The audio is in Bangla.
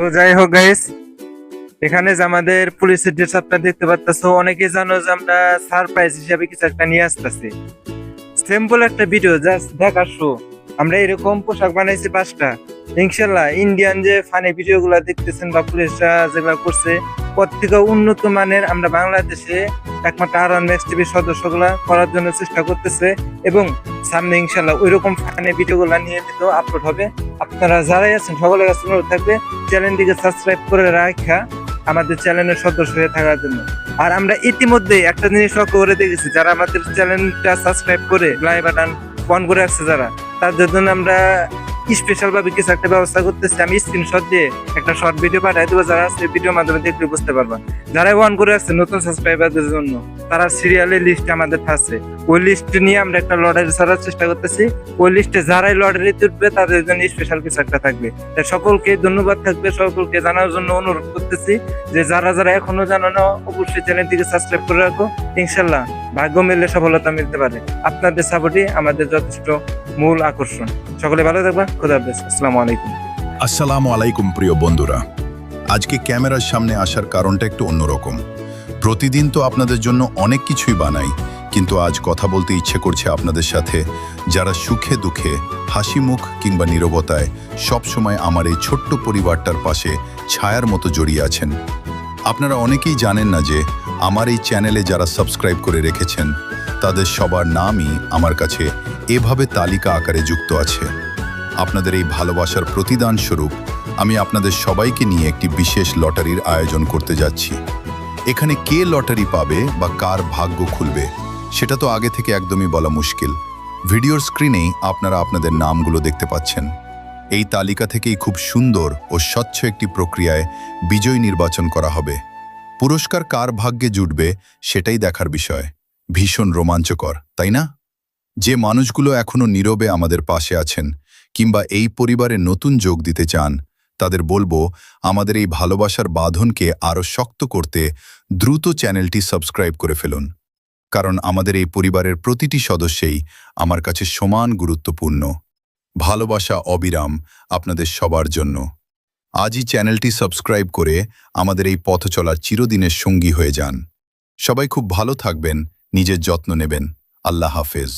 তো যাই হোক গাইস, এখানে যে আমাদের পুলিশের ড্রেস আপটা দেখতে পাচ্ছ, অনেকে জানো যে আমরা সারপ্রাইজ হিসাবে কিছু একটা নিয়ে আসতেছি। সিম্পল একটা ভিডিও জাস্ট দেখার শো। আমরা এরকম পোশাক বানাইছি 5টা। ইনশাল্লাহ ইন্ডিয়ান যে ফানি ভিডিও গুলা দেখতেছেন বা পুলিশরা যেগুলা করছে, প্রত্যেক উন্নত মানের আমরা বাংলাদেশে একমাত্র আর1 ম্যাক্স টিভির সদস্যগুলা করার জন্য চেষ্টা করতেছে এবং সামনে ইনশাল্লাহ ওইরকম ফানি ভিডিও গুলা নিয়ে তো আপলোড হবে। আপনারা যারাই আছেন সকলের কাছে অনুরোধ থাকবে চ্যানেলটিকে সাবস্ক্রাইব করে রাখা আমাদের চ্যানেলের সদস্য হয়ে থাকার জন্য। আর আমরা ইতিমধ্যে একটা জিনিস লক্ষ্য করে দেখেছি, যারা আমাদের চ্যানেলটা সাবস্ক্রাইব করে লাইক বাটন অন করে রাখছে যারা, তাদের জন্য আমরা স্পেশাল ভাবে কিছু একটা ব্যবস্থা করতেছি। আমি স্ক্রিনশট দিয়ে একটা শর্ট ভিডিও পাঠাই দেবো, যারা আছে ভিডিওর মাধ্যমে দেখলে বুঝতে পারবা। যারা অন করে রাখছে নতুন সাবস্ক্রাইবারদের জন্য, তারা সিরিয়ালের লিস্ট আমাদের থাকছে। ওই লিস্ট নিয়ে আমরা একটা লটারি ছাড়ার চেষ্টা করতেছি। ওই লিস্টে যারাই লটারি তুলবে তাদের জন্য স্পেশাল কিছু একটা থাকবে। তাই সকলকে ধন্যবাদ থাকবে, সকলকে জানার জন্য অনুরোধ করতেছি যে যারা যারা এখনো জানো না, অবশ্যই চ্যানেলটিকে সাবস্ক্রাইব করে রাখো। ইনশাল্লাহ ভাগ্য মিললে সফলতা মিলতে পারে। আপনাদের সাপোর্টই আমাদের যথেষ্ট মূল আকর্ষণ। সকলে ভালো থাকবা, খোদা হাফেজ, আসসালামু আলাইকুম। আসসালামু আলাইকুম প্রিয় বন্ধুরা। আজকে ক্যামেরার সামনে আসার কারণটা একটু অন্যরকম। প্রতিদিন তো আপনাদের জন্য অনেক কিছুই বানাই, কিন্তু আজ কথা বলতে ইচ্ছে করছে আপনাদের সাথে, যারা সুখে দুঃখে, হাসি মুখ কিংবা নীরবতায় সবসময় আমার এই ছোট্ট পরিবারটার পাশে ছায়ার মতো জড়িয়ে আছেন। আপনারা অনেকেই জানেন না যে আমার এই চ্যানেলে যারা সাবস্ক্রাইব করে রেখেছেন, তাদের সবার নামই আমার কাছে এভাবে তালিকা আকারে যুক্ত আছে। আপনাদের এই ভালোবাসার প্রতিদান স্বরূপ আমি আপনাদের সবাইকে নিয়ে একটি বিশেষ লটারির আয়োজন করতে যাচ্ছি। এখানে কে লটারি পাবে বা কার ভাগ্য খুলবে সেটা তো আগে থেকে একদমই বলা মুশকিল। ভিডিওর স্ক্রিনেই আপনারা আপনাদের নামগুলো দেখতে পাচ্ছেন। এই তালিকা থেকেই খুব সুন্দর ও স্বচ্ছ একটি প্রক্রিয়ায় বিজয় নির্বাচন করা হবে। পুরস্কার কার ভাগ্যে জুটবে সেটাই দেখার বিষয়। ভীষণ রোমাঞ্চকর, তাই না? যে মানুষগুলো এখনো নীরবে আমাদের পাশে আছেন কিংবা এই পরিবারে নতুন যোগ দিতে চান, তাদের বলবো আমাদের এই ভালোবাসার বাঁধনকে আরও শক্ত করতে দ্রুত চ্যানেলটি সাবস্ক্রাইব করে ফেলুন। কারণ আমাদের এই পরিবারের প্রতিটি সদস্যই আমার কাছে সমান গুরুত্বপূর্ণ। ভালোবাসা অবিরাম আপনাদের সবার জন্য। আজই চ্যানেলটি সাবস্ক্রাইব করে আমাদের এই পথ চলার চিরদিনের সঙ্গী হয়ে যান। সবাই খুব ভালো থাকবেন, নিজের যত্ন নেবেন। আল্লাহ হাফেজ।